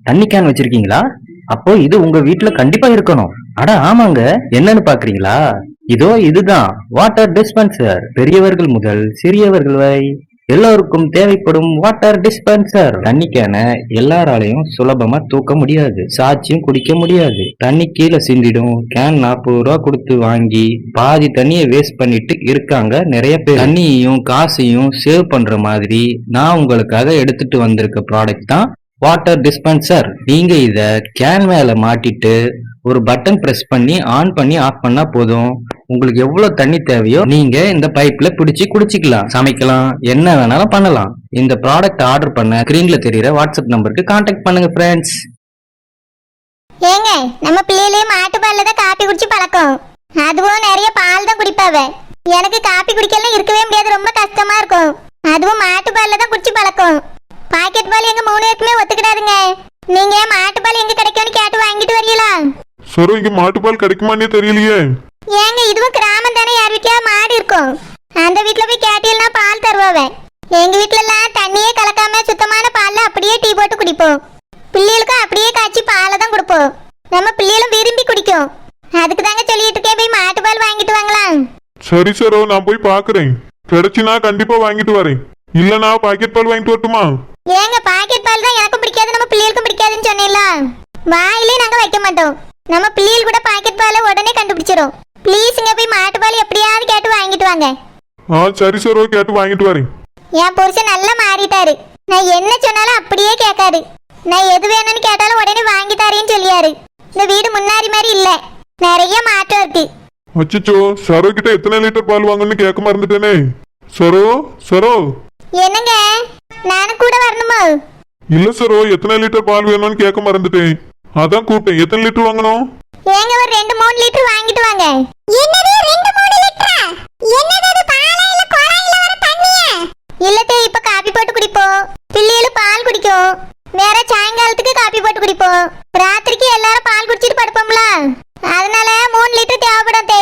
தண்ணி கேன் வச்சிருக்கீங்களா? அப்போ இது உங்க வீட்ல கண்டிப்பா இருக்கணும். அட ஆமாங்க, என்னன்னு பாக்குறீங்களா? இதோ இதுதான் வாட்டர் டிஸ்பென்சர். பெரியவர்கள் முதல் சிறியவர்கள் வரை எல்லோருக்கும் தேவைப்படும் வாட்டர் டிஸ்பென்சர். தண்ணி கேன எல்லாராலையும் சுலபமா தூக்க முடியாது, சாச்சியும் குடிக்க முடியாது. தண்ணி கீழே சிந்திடும். கேன் 40 ரூபா கொடுத்து வாங்கி பாதி தண்ணியை வேஸ்ட் பண்ணிட்டு இருக்காங்க நிறைய பேர். தண்ணியையும் காசையும் சேவ் பண்ற மாதிரி நான் உங்களுக்காக எடுத்துட்டு வந்திருக்க ப்ராடக்ட் தான் வாட்டர் டிஸ்பென்சர். நீங்க இத கேன் மேல மாட்டிட்டு ஒரு பட்டன் பிரஸ் பண்ணி ஆன் பண்ணி ஆஃப் பண்ணா போதும். உங்களுக்கு எவ்வளவு தண்ணி தேவையோ நீங்க இந்த பைப்ல பிடிச்சி குடிச்சிக்கலாம், சமைக்கலாம், என்ன வேணாலும் பண்ணலாம். இந்த ப்ராடக்ட் ஆர்டர் பண்ண ஸ்கிரீன்ல தெரியுற வாட்ஸ்அப் நம்பருக்கு கான்டாக்ட் பண்ணுங்க ஃப்ரெண்ட்ஸ். ஏங்க, நம்ம பிள்ளையிலே மாட்டு பால்ல தான் காப்பி குடிச்சு பழக்கம். அதுவும் நிறைய பால் தான் குடிப்பாவ. எனக்கு காப்பி குடிக்கலாம் இருக்கவே முடியாது, ரொம்ப கஷ்டமா இருக்கும். அதுவும் மாட்டு பால்ல தான் குடிச்சு பழக்கம். பாக்கெட் பால் எங்க 3 பேருக்குமே ஒத்துக்கிடாதுங்க. நீங்க மாட்டு பால் எங்க கிடைக்கும்னு கேட்டு வாங்கிட்டு வரீங்களா? சரோ, இங்க மாட்டு பால் கிடைக்குமானே தெரியலையே. ஏங்க, இதுவும் கிராமம் தானே, யார் வீட்லயா மாடு இருக்கும். அந்த வீட்ல போய் கேட்டீங்கன்னா பால் தருவாவ. எங்க வீட்ல எல்லாம் தண்ணியே கலக்காம சுத்தமான பால்ல அப்படியே டீ போட்டு குடிப்போம். பிள்ளைகளுக்கும் அப்படியே காய்ச்சி பாலை தான் கொடுப்போம். நம்ம பிள்ளைகளும் விரும்பி குடிக்கும். அதுக்கு தாங்க சொல்லிட்டு இருக்கேன், போய் மாட்டு பால் வாங்கிட்டு வாங்கலாம். சரி சரோ, நான் போய் பாக்குறேன். கிடைச்சினா கண்டிப்பா வாங்கிட்டு வரேன். இல்லனா பாக்கெட் பால் வாங்கிட்டு வரட்டுமா? ஏங்க, பாக்கெட் பால் தான் எனக்கும் பிடிக்காது, நம்ம பிள்ளைகளுக்கும் பிடிக்காதுன்னு சொன்னீங்களா? வாயிலே நாங்க வைக்க மாட்டோம். நம்ம பிள்ளைகள் கூட பாக்கெட் பாலை உடனே கண்டுபிடிச்சிரும். ப்ளீஸ்ங்க, போய் மாட்டு பால் எப்படியாவது கேட்டு வாங்கிட்டு வாங்க. சரி சரோ, கேட்டு வாங்கிட்டு வரேன். என் புருஷன் நல்லா மாறிட்டாரு. நான் என்ன சொன்னாலும் அப்படியே கேட்காரு. நான் எது வேணும்னு கேட்டாலும் உடனே வாங்கி தரேன்னு சொல்லியாரு. இந்த வீடு முன்னாடி மாதிரி இல்ல, நிறைய மாற்றம் இருக்கு. அச்சச்சோ, சரோ கிட்ட எத்தனை லிட்டர் பால் வாங்கணும்னு கேட்க மறந்துட்டேனே. சரோ சரோ. என்னங்க, நானும் கூட வரணுமா? இல்ல சரோ, எத்தனை லிட்டர் பால் வேணும்னு கேட்க மறந்துட்டேன். அதான் கூப்பிட்டேன். எத்தனை லிட்டர் வாங்கணும்? ஏங்க, ஒரு 2-3 லிட்டர் வாங்கிட்டு வாங்க. என்னது 2-3 லிட்டரா? என்னது அது, பாலா இல்ல குழாயில வர தண்ணியா? இல்லத்தே, இப்ப காபி போட்டு குடிப்போம். பிள்ளைகளும் பால் குடிக்கும். வேற சாயங்காலத்துக்கு காபி போட்டு குடிப்போம். ராத்திரிக்கு எல்லாரும் பால் குடிச்சிட்டு படுப்போம்ல, அதனால 3 லிட்டர் தேவைப்படும் தே.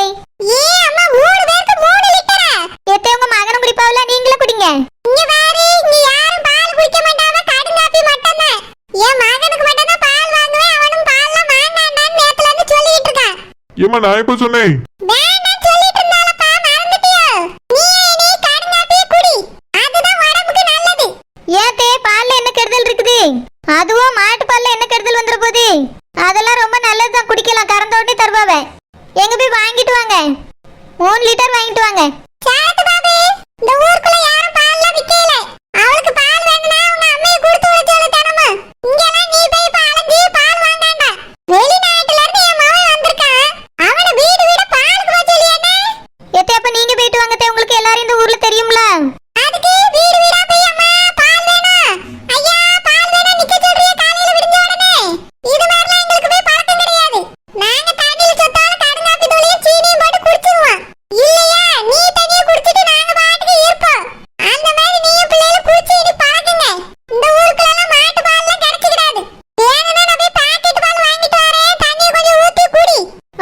அம்மா, 3 பேருக்கு 3 லிட்டரா? எத்தே, உங்க மகனும் குடிப்பாவல, நீங்களும் குடிங்க. இங்க பாரு, இங்க யாரும் பால் குடிக்க மாட்டாங்க, கடுங்காப்பி மட்டும் தான். என் மகனுக்கு மட்டும் தான் பால் வாங்குவேன், அவனும் பால்லாம் வாங்காண்டான்னு நேத்துல இருந்து சொல்லிட்டு இருக்கான். ஏமா, நான் எப்ப சொன்னேன்? வேண்டாம் சொல்லிட்டு இருந்தாலப்பா, மறந்துட்டியோ? நீ கடுங்காப்பி குடி, அதுதான் உடம்புக்கு நல்லது. ஏத்தே, பால்ல என்ன கெடுதல் இருக்குது? அதுவும் மாட்டு பால்ல என்ன கெடுதல் வந்துற போகுது? அதெல்லாம் ரொம்ப நல்லதுதான், குடிக்கலாம், கறந்த உடனே தருவாவே. எங்க போய் வாங்கிட்டு வாங்க, 3 லிட்டர் வாங்கிட்டு வாங்க. சாத்து பாபு, இந்த ஊருக்குள்ள யாரும் பால்ல விக்கல. அவளுக்கு பால் வேணும்னா உங்க அம்மையை கொடுத்து விட சொல்லு தினமா. இங்கெல்லாம் நீ போய் பாலஞ்சி பால் வாங்காண்டா. வெளிநாட்டுல இருந்து என் மகன் வந்திருக்கான், அவன வீடு வீட பாலுக்கு போய் சொல்லியேனே. எத்தே, அப்ப நீங்க போயிட்டு வாங்கத்தே, உங்களுக்கு எல்லாரும் இந்த ஊர்ல தெரியும்ல. அதுக்கு வீடு வீடா போய் அம்மா பால் வேணும், ஐயா பால் வேணும் நிக்க சொல்றியே காலையில விடிஞ்ச உடனே. இது மாதிரிலாம் எங்களுக்கு போய் பழக்கம் கிடையாது. நாங்க தண்ணியில சொத்தாலும் கடுங்காப்பி தூளையும் சீனியும் போட்டு குடிச்சிருவோம். இல்லையா, நீ தண்ணியை குடிச்சிட்டு நாங்க பாட்டுக்கு இருப்போம். அந்த மாதிரி நீயும் பிள்ளைகளும் குடிச்சு இனி பழகுங்க. இந்த ஊருக்குள்ள எல்லாம் மாட்டு பால்லாம் கிடைச்சிடாது. வேணும்னா நான் போய் பாக்கெட் பால் வாங்கிட்டு வரேன், தண்ணியை கொஞ்சம் ஊத்தி குடி.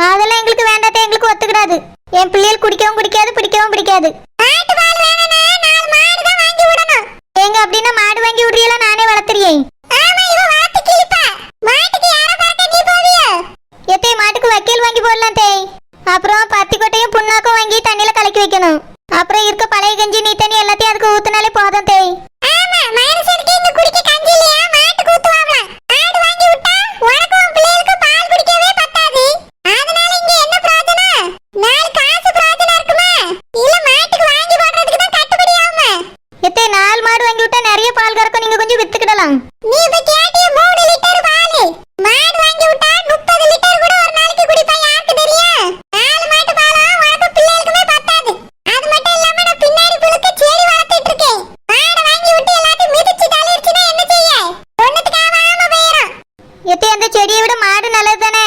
அதெல்லாம் எங்களுக்கு வேண்டாதே, எங்களுக்கு ஒத்துக்கிடாது. என் பிள்ளைகள் குடிக்கவும் பிடிக்காது, பிடிக்கவும் பிடிக்காது. மாட்டு பால் வேணும்னா 4 மாடு தான் வாங்கி விடணும். எங்க அப்படின்னா மாடு வாங்கி விடுறீங்களா? நானே வளர்த்துறேன். ஆமா, இவ வளர்த்து கிழிப்பா. மாட்டுக்கு யார பார்க்க நீ போவியோ? எத்தே, மாட்டுக்கு வைக்கல் வாங்கி போடலாம் தே. அப்புறம் பத்தி கொட்டையும் புண்ணாக்கும் வாங்கி தண்ணியில கலக்கி வைக்கணும். அப்புறம் இருக்க பழைய கஞ்சி நீ தண்ணி எல்லாத்தையும் அதுக்கு ஊத்துனாலே போதும் தே. ஆமா, மனுஷனுக்கு இங்க குடிக்க கஞ்சி இல்லையா, மாட்டுக்கு ஊத்துவாங்களாம். ஆடு வாங்கி விட்டா உனக்கும் பிள்ளைகளுக்கு பால் குடிக்கவே பத்தாது. அதனால இங்க என்ன பிரயோஜனம்? 4 காசு பிரயோஜனம் இருக்குமா? இல்ல மாட்டுக்கு வாங்கி போடுறதுக்கு தான் கட்டுப்படி ஆகுமா? எத்தே, 4 மாடு வாங்கி விட்டா நிறைய பால் கறக்கும், நீங்க கொஞ்சம் வித்துக்கிடலாம். நீ இப்ப கேட்டிய 3 லிட்டர் பால், மாடு வாங்கி விட்டா 30 லிட்டர் கூட ஒரு நாளைக்கு குடிப்பான். யாருக்கு தெரியும்? 4 மாட்டு பாலும் உனக்கு பிள்ளைகளுக்குமே பத்தாது. அது மட்டும் இல்லாம நான் பின்னாடி புழுக்க செடி வளர்த்துட்டு இருக்கேன். மாடை வாங்கி விட்டு எல்லாத்தையும் மிதிச்சு தள்ளிடுச்சுன்னா என்ன செய்ய? ஒண்ணுத்துக்காக ஆமா போயிடும். எத்தே, அந்த செடியை விட மாடு நல்லது தானே?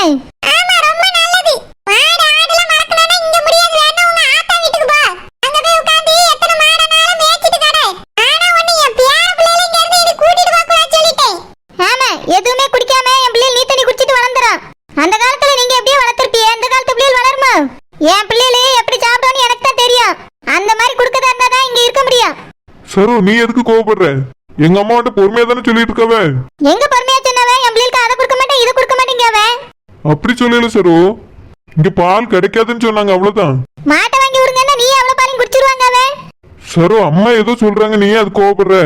ஆமா, ரொம்ப நல்லது. மாடு ஆடுல மறக்கணும்னா இங்க முடியாது, வேணா உங்க ஆத்தா வீட்டுக்கு போ. அங்க போய் உட்கார்ந்து எத்தனை மாடனாலும் மேய்ச்சிட்டு கடை. ஆனா ஒண்ணு, என் பேர பிள்ளைல இங்க இருந்து இனி கூட்டிட்டு போக கூடாது சொல்லிட்டேன். ஆமா, எதுவுமே குடிக்காம என் பிள்ளை நீ தண்ணி குடிச்சிட்டு வளர்ந்துறான். அந்த காலத்துல நீங்க எப்படியே வளர்த்திருப்பீங்க, இந்த காலத்து பிள்ளைகள் வளருமா? என் பிள்ளைகளே எப்படி சாப்பிடணும்னு எனக்கு தான் தெரியும். அந்த மாதிரி குடுக்கதா இருந்தா தான் இங்க இருக்க முடியும். சரோ, நீ எதுக்கு கோவப்படுற? எங்க அம்மா வந்து பொறுமையா தானே சொல்லிட்டு இருக்கவ. எங்க பொறுமையா சொன்னவன் என் பிள்ளைகள் அப்படி சொல்லல சரோ, இங்க பால் கிடைக்காதுன்னு சொன்னாங்க, அவ்வளவுதான். மாட்டை வாங்கி விடுங்கன்னா நீ அவ்வளவு பாலையும் குடிச்சிருவாங்க அவன். சரோ, அம்மா ஏதோ சொல்றாங்க, நீ அது கோவப்படுற?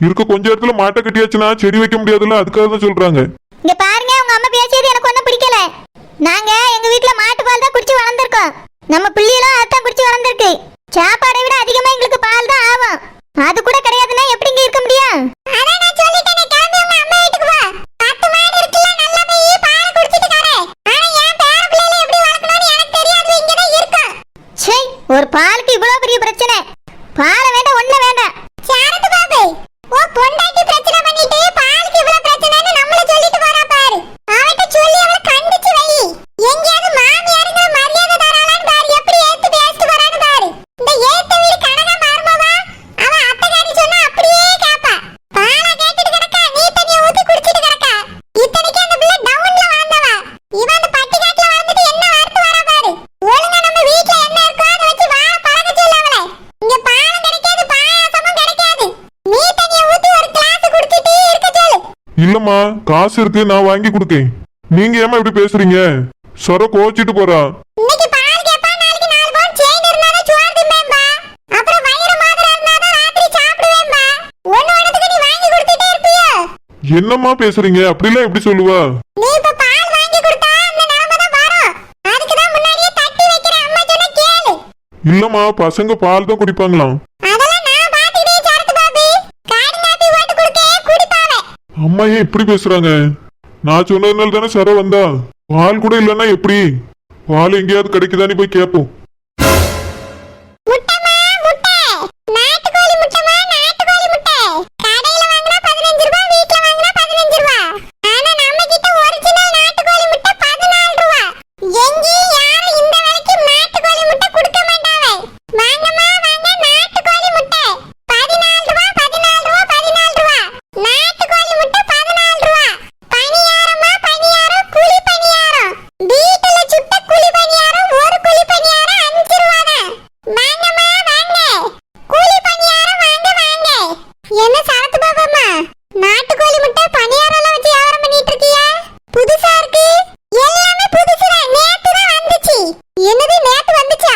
இருக்க கொஞ்ச இடத்துல மாட்டை கட்டியாச்சுன்னா செடி வைக்க முடியாதுல்ல, அதுக்காக தான் சொல்றாங்க. இங்க பாருங்க, உங்க அம்மா பேசியது எனக்கு ஒண்ணும் பிடிக்கல. நாங்க எங்க வீட்ல மாட்டு பால் தான் குடிச்சு வளர்ந்துருக்கோம். நம்ம பிள்ளைகளும் அதான் குடிச்சு வளர்ந்துருக்கு. சாப்பாடை விட அதிகமா எங்களுக்கு பால் தான் ஆகும். அது கூட கிடையாதுன்னா எப்படி இங்க இருக்க முடியும்? அதான் நான் சொல்லிட்டேனே, கிளம்பி உங்க அம்மா வீட்டுக்கு வா. 10 மாடு இருக்குல்ல, நல்லா போய் பால் குடிச்சிட்டு வரே. ஆனா என் பேர பிள்ளைகளை எப்படி வளர்க்கணும்னு எனக்கு தெரியாது, இங்க தான் இருக்கேன். சே, ஒரு பாலுக்கு இவ்வளவு பெரிய பிரச்சனை. பால் வேண்டாம், ஒண்ணு வேண்டாம். சாரத்து பாபு, ஓ பொண்டாட்டி பிரச்சனை பண்ணிட்டு பாலுக்கு இவ்வளவு பிரச்சனைன்னு நம்மள சொல்லிட்டு போறா பாரு. அவட்ட சொல்லி அவளை கண்டிச்சு வை. எங்கயாவது மாமியாருங்கிற மரியாதை தராளான்னு பாரு, எப்படி ஏத்து பேசிட்டு போறான்னு பாரு. இந்த ஏத்த வீடு கனகா மாறுமாவா? அவ அத்தைக்காரி சொன்னா அப்படியே கேப்பா. பாலா கேட்டுட்டு கிடக்கா, நீ தண்ணிய ஊத்தி குடிச்சிட்டு கிடக்கா. இத்தனைக்கு அந்த பிள்ளை டவுன்ல வாழ்ந்தவா. இவன் அந்த பட்டிக்காட்டுல வாழ்ந்துட்டு என்ன வார்த்தை வரா பாரு. ஒழுங்கா நம்ம வீட்ல என்ன இருக்கோ அதை வச்சு வாழ பழக சொல்லு அவளை. இங்க பாலம் கிடைக்காது, பாயாசமும் கிடைக்காது. நீ தண்ணிய ஊத்தி ஒரு கிளாஸ் குடிச்சிட்டு இருக்க சொல்லு. இல்லம்மா, காசு இருக்கு, நான் வாங்கி கொடுக்கேன். நீங்க ஏமா இப்படி பேசுறீங்க? சரோ கோச்சிட்டு போறா. இன்னைக்கு பால் கேப்பா, நாளைக்கு 4 பவுன் செயின் இருந்தாதான் சோறு திம்பேன்பா. அப்புறம் வயிறு மாதிரி இருந்தாதான் ராத்திரி சாப்பிடுவேன்பா. ஒண்ணுத்துக்கு நீ வாங்கி கொடுத்துட்டே இருப்பியோ? என்னம்மா பேசுறீங்க? அப்படிலாம் எப்படி சொல்லுவா? நீ இப்ப பால் வாங்கி கொடுத்தா அந்த நிலைமை தான் வரும். அதுக்கு தான் முன்னாடியே தட்டி வைக்கிறேன், அம்மா சொன்னா கேளு. இல்லம்மா, பசங்க பால் தான் குடிப்பாங்களாம். அதெல்லாம் நான் பாத்துக்கிட்டே சரத்து பாபி. காடி ஓட்டு கொடுக்கே குடிப்பாவே. அம்மா ஏன் இப்படி பேசுறாங்க? நான் சொன்னதுனால தானே சரோ வந்தா. பால் கூட இல்லைன்னா எப்படி? பால் எங்கேயாவது கிடைக்குதான்னு போய் கேட்போம். முட்டைமா முட்டை, நாட்டுக்கோழி முட்டைமா, நாட்டுக்கோழி முட்டை. கடையில வாங்குனா 15 ரூபாய், வீட்ல வாங்குனா 15 ரூபாய். ஆனா நம்ம கிட்ட ஒரிஜினல் நாட்டுக்கோழி முட்டை 14 ரூபாய். எங்கேயும் யாரும் இந்த விலைக்கு நாட்டுக்கோழி முட்டை கொடுக்க மாட்டாவே. வாங்கம்மா வாங்க, நாட்டுக்கோழி முட்டை 14 ரூபாய், 14 ரூபாய், 14 ரூபாய். நாட்டுக்கோழி முட்டை 14 ரூபாய். பணியாரமா பணியாரம், குழி பணியாரம். வீட்டுல சுட்ட குழி பணியாரம், ஒரு குழி பணியாரம் 5 ரூபாய் தான். வாங்கம்மா வாங்க, கூலி பணியாரம் வாங்க வாங்க. என்ன சரத்து பாபாம்மா, நாட்டுக்கோழி முட்டை பணியாரம் எல்லாம் வச்சு வியாபாரம் பண்ணிட்டு இருக்கியா? புதுசா இருக்கு. எல்லாமே புதுசுதான், நேத்து தான் வந்துச்சு. என்னது நேத்து வந்துச்சா?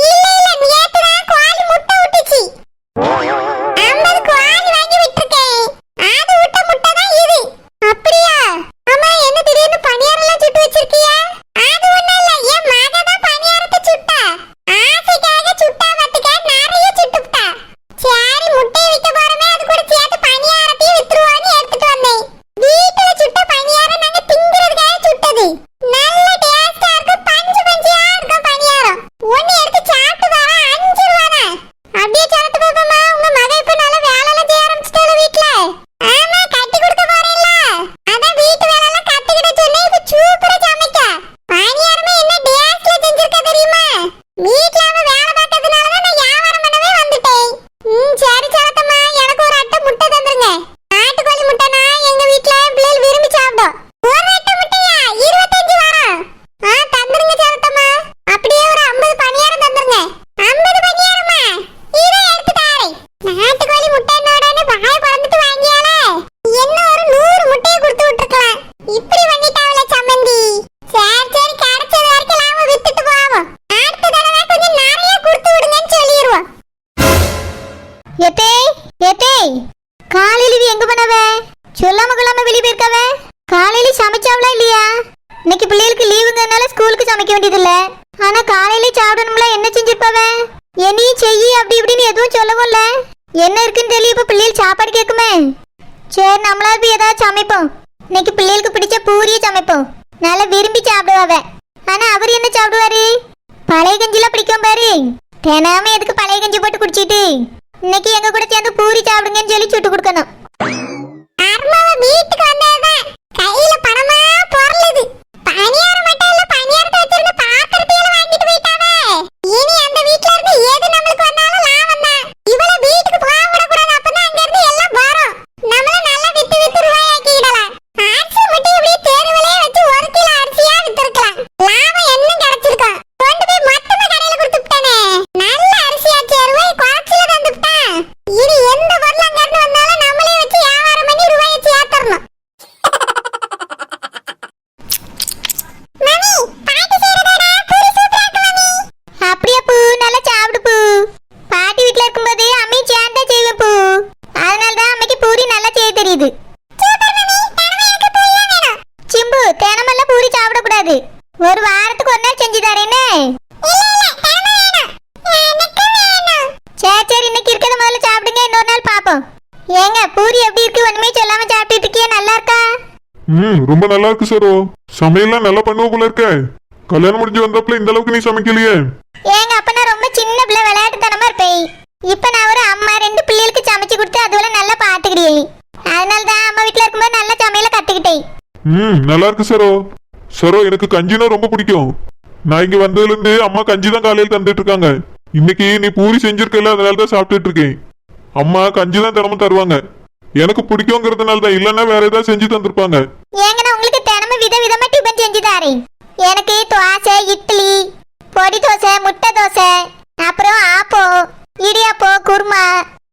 இல்ல இல்ல, நேத்து தான் கோழி முட்டை விட்டுச்சு. 50 கோழி வாங்கி விட்டுருக்கேன். அது விட்ட முட்டை தான் இது. அப்படியா? அம்மா, என்ன திடீர்னு பணியாரம் எல்லாம் சுட்டு வச்சிருக்கியா? அது ஒண்ணும் இல்ல, என் மக தான் பணியாரத்தை சுட்டா. ஆசைக்காக சுட்டா பாத்துக்க, நிறைய சுட்டுட்டா. சரி, முட்டையை விற்க போறமே, அது கூட சேர்த்து பணியாரத்தையும் வித்துருவான்னு எடுத்துட்டு வந்தேன். வீட்டுல சுட்ட பணியாரம் நாங்க திங்கிறதுக்காக சுட்டது. நல்ல டேஸ்டா இருக்கும், பஞ்சு பஞ்சியா இருக்கும் பணியாரம். ஒண்ணு எடுத்து சாப்பிட்டு வர 5 ரூபாய் தான். அப்படியே சரத்து பாப்பமா, உங்க மக இப்ப நல்ல வேலை எல்லாம் செய்ய ஆரம்பிச்சிட்டால வீட்டுல. ஆமா, கட்டி கொடுக்க போறேன்ல, அதான் வீட்டு வேலை எல்லாம் கத்துக்கிட்ட சொன்னேன். இப்ப சூப்பரா சமைக்க. பணியாரமே என்ன டேஸ்ட்ல செஞ்சிருக்க தெரியுமா? வீட்டுல அவ வேலை பார்த்ததுனாலதான் நான் வியாபாரம் பண்ணவே வந்துட்டேன். சரி சரத்தம்மா, எனக்கு ஒரு அட்டை முட்டை தந்துருங்க. நாட்டுக்கோழி முட்டைனா எங்க வீட்டுல பிள்ளைகள் விரும்பி சாப்பிடும். ஒரு அட்டை முட்டையா? 25 வரும். தந்துருங்க சரத்தம்மா. அப்படியே ஒரு 50 பணியாரம் தந்துருங்க. 50 பணியாரமா? இதை எடுத்து தாரேன். நாட்டுக்கோழி முட்டைனோடனே வாய பறந்துட்டு வாங்கியால, என்ன ஒரு 100 முட்டையை கொடுத்து விட்டுருக்கலாம். இப்படி பண்ணிட்டாவல சம்மந்தி. சரி சரி, கிடைச்சது வரைக்கும் நாம வித்துட்டு போவோம். அடுத்த தடவை கொஞ்சம் நிறைய கொடுத்து விடுங்கன்னு சொல்லிடுவோம். ஏத்தே ஏத்தே, காலையில இது எங்க பண்ணவ? சொல்லாம கொள்ளாம வெளியே போயிருக்காவ. காலையில சமைச்சாவளா இல்லையா? இன்னைக்கு பிள்ளைகளுக்கு லீவுங்கறனால ஸ்கூலுக்கு சமைக்க வேண்டியதில்ல. ஆனா காலையில சாப்பிடணும்ல, என்ன செஞ்சிருப்பாவ? என்னையும் செய்யி அப்படி இப்படின்னு எதுவும் சொல்லவும்ல. என்ன இருக்குன்னு தெரியல, இப்ப பிள்ளைகள் சாப்பாடு கேட்குமே. சரி, நம்மளா போய் ஏதாவது சமைப்போம். இன்னைக்கு பிள்ளைகளுக்கு பிடிச்ச பூரியை சமைப்போம். நல்லா விரும்பி சாப்பிடுவாவ. ஆனா அவர் என்ன சாப்பிடுவாரு? பழைய கஞ்சிலாம் பிடிக்கும் பாரு. தினாம எதுக்கு பழைய கஞ்சி போட்டு குடிச்சிட்டு? இன்னைக்கு எங்க கூட சேர்ந்து பூரி சாப்பிடுங்கன்னு சொல்லி சுட்டு கொடுக்கணும். வீட்டுக்கு வந்ததுதான் கையில பணமா பொருளுது. பணியாரம் மட்டும் இல்ல, பணியாரத்தை வச்சிருந்த பாத்திரத்தையெல்லாம் வாங்கிட்டு போயிட்டாவே. இனி அந்த வீட்டுல இருந்து எது நம்மளுக்கு வந்தாலும் லாபம் தான். இவள வீட்டுக்கு போக விடக்கூடாது, அப்பதான் அங்க இருந்து எல்லாம் வரும். நம்மள நல்லா வித்து வித்து ரூபாய் ஆக்கிடலாம். அரிசி மட்டும் இப்படியே தெருவிலே வச்சு 1 கிலோ அரிசியா வித்துருக்கலாம். லாபம் என்ன கிடைச்சிருக்கும்? கொண்டு போய் மொத்தமா கடையில கொடுத்துட்டானே. நல்ல அரிசியா ரூபாய் குறைச்சில தந்துட்டான். இனி எந்த பொருள் அங்க இருந்து வந்தாலும் நம்மளே வச்சு வியாபாரம் பண்ணி ரூபாயை சேர்த்தரணும். ஒரு வாரத்துக்கு ஒரு நாள் செஞ்சு தரேன்னு. சரி சரி, இன்னைக்கு இருக்கிறத முதல்ல சாப்பிடுங்க, இன்னொரு நாள் பாப்போம். ஏங்க பூரி எப்படி இருக்கு? ஒண்ணுமே சொல்லாம சாப்பிட்டுட்டு இருக்கியே, நல்லா இருக்கா? ரொம்ப நல்லா இருக்கு சரோ. சமையல்லாம் நல்லா பண்ணுவ போல இருக்க. கல்யாணம் முடிஞ்சு வந்தப்பல இந்த அளவுக்கு நீ சமைக்கலையே. ஏங்க அப்ப நான் ரொம்ப சின்ன பிள்ளை, விளையாட்டுத்தனமா இருப்பேன். இப்ப நான் ஒரு அம்மா, 2 பிள்ளைகளுக்கு சமைச்சு கொடுத்து அதுவரை நல்லா பாத்துக்கிட்டேன். அதனாலதான் அம்மா வீட்டுல இருக்கும்போது நல்ல சமையல கத்துக்கிட்டேன். நல்லா இருக்கு சரோ. சரோ, எனக்கு கஞ்சினா ரொம்ப பிடிக்கும். நான் இங்க வந்ததுல இருந்து அம்மா கஞ்சி தான் காலையில் தந்துட்டு இருக்காங்க. இன்னைக்கு நீ பூரி செஞ்சிருக்கல, அதனாலதான் சாப்பிட்டுட்டு இருக்கேன். அம்மா கஞ்சி தான் தினமும் தருவாங்க. எனக்கு பிடிக்குங்கிறதுனால தான், இல்லன்னா வேற ஏதாவது செஞ்சு தந்திருப்பாங்க. ஏங்க நான் உங்களுக்கு தினமும் விதவிதமா டிபன் செஞ்சு தரேன். எனக்கு தோசை, இட்லி, பொடி தோசை, முட்டை தோசை, அப்புறம் ஆப்பம், இடியாப்பம், குருமா,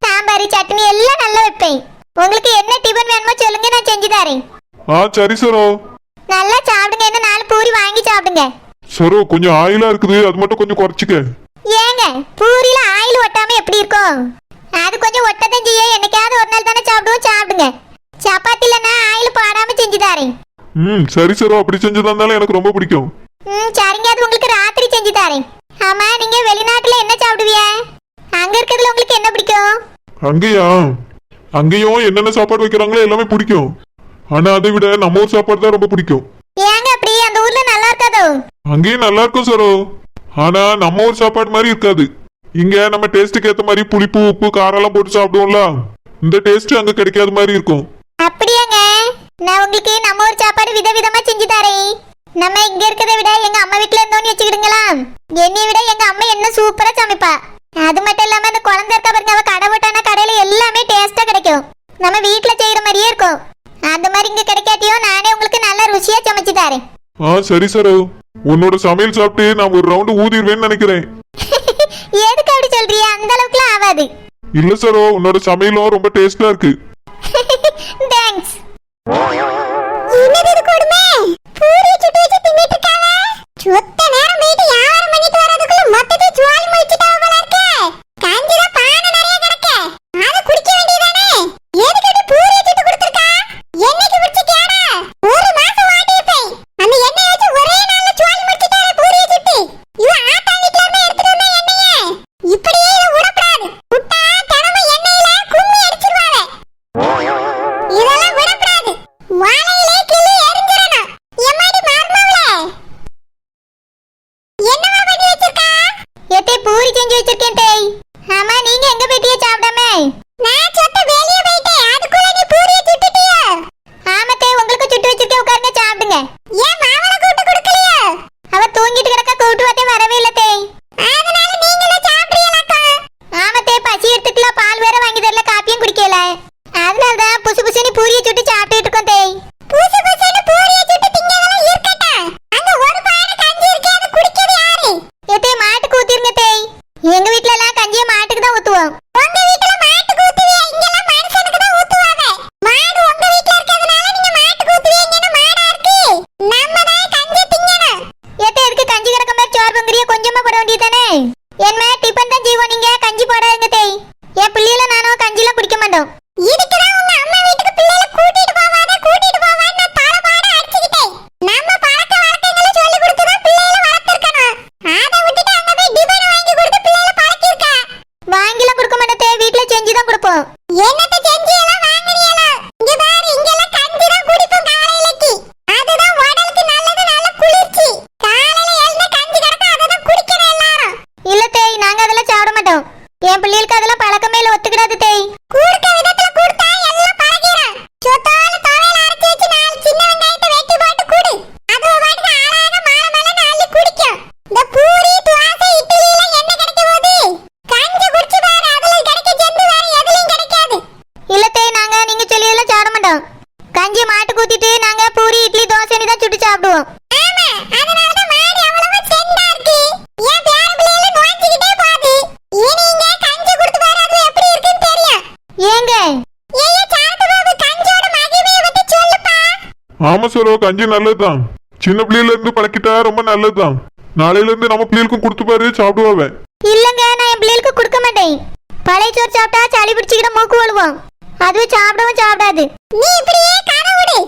சாம்பார், சட்னி எல்லாம் நல்லா வைப்பேன். உங்களுக்கு என்ன டிபன் வேணுமோ சொல்லுங்க, நான் செஞ்சு தரேன். சரி சரோ. நல்லா சாப்பிடுங்க, என்ன 4 பூரி வாங்கி சாப்பிடுங்க. சரோ, கொஞ்சம் ஆயிலா இருக்குது, அது மட்டும் கொஞ்சம் குறைச்சிக்க. ஏங்க பூரியில ஆயில் ஒட்டாம எப்படி இருக்கும்? அது கொஞ்சம் ஒட்டதான் செய்ய, என்னைக்காவது ஒரு நாள் தானே சாப்பிடுவோம், சாப்பிடுங்க. சப்பாத்தில நான் ஆயில் போடாம செஞ்சு தரேன். சரி சரோ, அப்படி செஞ்சு தந்தாலும் எனக்கு ரொம்ப பிடிக்கும். சரிங்க, அது உங்களுக்கு ராத்திரி செஞ்சு தரேன். ஆமா, நீங்க வெளிநாட்டுல என்ன சாப்பிடுவீங்க? அங்க இருக்கிறதுல உங்களுக்கு என்ன பிடிக்கும்? அங்கேயும் என்னென்ன சாப்பாடு வைக்கிறாங்களோ எல்லாமே பிடிக்கும். ஆனா அதை விட நம்ம ஊர் சாப்பாடு தான் ரொம்ப பிடிக்கும். ஏங்க அப்படி? அந்த ஊர்ல நல்லா இருக்காதோ? அங்கேயும் நல்லா இருக்கும் சரோ. ஆனா நம்ம ஊர் சாப்பாடு மாதிரி இருக்காது. இங்க நம்ம டேஸ்டுக்கு ஏத்த மாதிரி புளிப்பு, உப்பு, காரம் எல்லாம் போட்டு சாப்பிடுவோம்ல, இந்த டேஸ்ட் அங்க கிடைக்காத மாதிரி இருக்கும். அப்படியாங்க? நான் உங்களுக்கு நம்ம ஊர் சாப்பாடு விதவிதமா செஞ்சு தரேன். நம்ம இங்க இருக்கிறத விட எங்க அம்மா வீட்டுல இருந்தோன்னு வச்சுக்கிடுங்களா, என்னை விட எங்க அம்மா என்ன சூப்பரா சமைப்பா. அது மட்டும் இல்லாம அந்த குழந்தை இருக்க பாருங்க, அவ கடை போட்டானா கடையில எல்லாமே டேஸ்டா கிடைக்கும். நம்ம வீட்டுல செய்யற மாதிரியே இருக்கும். அந்த மாதிரி இங்க கிடைக்காட்டியும் நானே உங்களுக்கு நல்லா ருசியா சமைச்சு தரேன். சரி சரோ, உன்னோட சமையல் சாப்பிட்டு நான் ஒரு ரவுண்டு ஊதிடுவேன்னு நினைக்கிறேன். எதுக்கு அப்படி சொல்றியா? அந்த அளவுக்குலாம் ஆகாது. இல்ல சரோ, உன்னோட சமையலும் ரொம்ப டேஸ்டா இருக்கு. தேங்க்ஸ். என்னது இது கொடுமை? பூரி சுட்டு வச்சு தின்னுட்டு இருக்காங்க. சுத்த நேரம் போயிட்டு வியாபாரம் பண்ணிட்டு வரதுக்குள்ள மொத்தத்தை ஜுவாலி முடிச்சிட்டாங்க போல இருக்கு. கஞ்சில பானை நிறைய கிடக்கு, அத குடிக்க வேண்டியதானே? எதுக்கு இப்படி பூரி சுட்டு கொடுத்திருக்கா? என்னைக்கு முடிச்சிட்டியாடா? ஒரு மாசம் வாட்டியிருப்பேன். அந்த எண்ணெய் வச்சு ஒரே நாள்ல ஜுவாலி முடிச்சிட்டாரு பூரியை சுட்டு. இவ ஆத்தா வீட்ல இருந்து எடுத்துட்டு வந்த எண்ணெயே இப்படியே இதை விடக்கூடாது. விட்டா தினமும் எண்ணெயில கும்மி அடிச்சிருவாங்க. இதெல்லாம் விடக்கூடாது. வாழையிலே கிள்ளி எரிஞ்சிரணும். எம்மாடி மர்மவளே, என்னவா பண்ணி வச்சிருக்கா? எத்தே பூரி செஞ்சு வச்சிருக்கேன் தேய். ஆமா, நீங்க எங்க போயிட்டியே சாப்பிடாம? நான் சொத்த வெளிய போயிட்டேன், அதுக்குள்ள நீ பூரியை சுட்டுட்டியா? ஆமா தேய், உங்களுக்கு சுட்டு வச்சிருக்கேன், உட்காருங்க சாப்பிடுங்க. ஏன் மாவளை கூட்டு கொடுக்கலையா? அவ தூங்கிட்டு கிடக்க, கூட்டு வாத்தே வரவே இல்ல தேய். அதனால நீங்களே சாப்பிடுறீங்களாக்கா? ஆமா தேய், பசி எடுத்துக்கல, பால் வேற வாங்கி தரல, காப்பியும் குடிக்கல. அதனாலதான் புசு புசுனி பூரியை சுட்டு சாப்பிட்டுட்டு இருக்கோம் தேய். புசு புசுனி பூரியை சுட்டு திங்கதெல்லாம் இருக்கட்டும். அங்க ஒரு பானை கஞ்சி இருக்கே, அது குடிக்கிறது யாரு? ஏத்தே மாட்டுக்கு ஊத்திருங்க தேய். எங்க வீட்ல எல்லாம் கஞ்சியை மாட்டுக்கு தான் ஊத்துவோம். உங்க வீட்ல மாட்டுக்கு ஊத்துவியா? இங்கெல்லாம் மனுஷனுக்கு தான் ஊத்துவாங்க. மாடு உங்க வீட்ல இருக்கிறதுனால நீங்க மாட்டுக்கு ஊத்துவீங்கன்னு மாடா இருக்கு. நம்ம தான் கஞ்சி திங்கணும். ஏத்தே எதுக்கு கஞ்சி கிடக்க மாதிரி சோறு பொங்குறிய? கொஞ்சமா போட வேண்டியதானே? என்ன டிபன் தான் செய்வோம், நீங்க கஞ்சி போடாதீங்க தேய். என் பிள்ளைல நானும் கஞ்சிலாம் குடிக்க மாட்டோம். இதுக்குதான் உங்க அம்மா வீட்டுக்கு பிள்ளைல கூட்டிட்டு போவான்னு நான் தலபாட அடிச்சுக்கிட்டேன். நம்ம பழக்க வழக்கங்களை சொல்லி கொடுத்து தான் பிள்ளைல வளர்த்திருக்கணும். அதை விட்டுட்டு அங்க போய் டிபன் வாங்கி கொடுத்து பிள்ளைல பழக்கிருக்கா. வாங்கிலாம் கொடுக்க மாட்டே, வீட்ல செஞ்சு தான் கொடுப்போம். என்னத்த செஞ்சு எல்லாம் வாங்குறீங்களா? இங்க பாரு, இங்கெல்லாம் கஞ்சி தான் குடிப்போம் காலையிலக்கு. அதுதான் உடலுக்கு நல்லது, நல்ல குளிர்ச்சி. காலையில எழுந்து கஞ்சி கிடக்க, அததான் குடிக்கணும் எல்லாரும். இல்ல தேய், நாங்க அதெல்லாம் சாப்பிட மாட்டோம். என் பிள்ளைகளுக்கு அதெல்லாம் பழக்கமே இல்ல, ஒத்துக்கிடாது தேய். கூடுக்க விதத்துல கொடுத்தா எல்லாம் பழகிடும். சொத்தால தவையில அரைச்சு வச்சு 4 சின்ன வெங்காயத்தை வெட்டி போட்டு குடு. அது பாட்டுக்கு அழகா மாலை மேல நாலு குடிக்கும். இந்த பூரி, தோசை, இட்லி எல்லாம் என்ன கிடைக்க போகுது? கஞ்சி குடிச்சு பாரு, அதுல கிடைக்க ஜெந்து வேற எதுலயும் கிடைக்காது. இல்ல தேய், நாங்க நீங்க சொல்லி எல்லாம் சாப்பிட மாட்டோம். கஞ்சி மாட்டுக்கு ஊத்திட்டு நாங்க பூரி, இட்லி, தோசைன்னு தான் சுட்டு சாப்பிடுவோம். ஆமா, அதனால தான் மாடு அவ்வளவு செண்டா இருக்கு. ஏன் பேர பிள்ளைல நோஞ்சிக்கிட்டே போகுது. இனி இங்க கஞ்சி குடுத்து பாரு, அது எப்படி இருக்குன்னு தெரியும். ஏங்க ஏய் சாப்பிட்டு பாபு, கஞ்சியோட மகிமையை பத்தி சொல்லுப்பா. ஆமா சரோ, கஞ்சி நல்லதுதான். சின்ன பிள்ளையில இருந்து பழக்கிட்டா ரொம்ப நல்லதுதான். நாளையில இருந்து நம்ம பிள்ளைகளுக்கும் கொடுத்து பாரு, சாப்பிடுவாங்க. இல்லங்க, நான் என் பிள்ளைகளுக்கு கொடுக்க மாட்டேன். பழைய சோறு சாப்பிட்டா சளி பிடிச்சிக்கிட்ட மூக்கு வழுவும். அதுவும் சாப்பிடவும் சாப்பிடாது. நீ இப்படியே கதை விடு.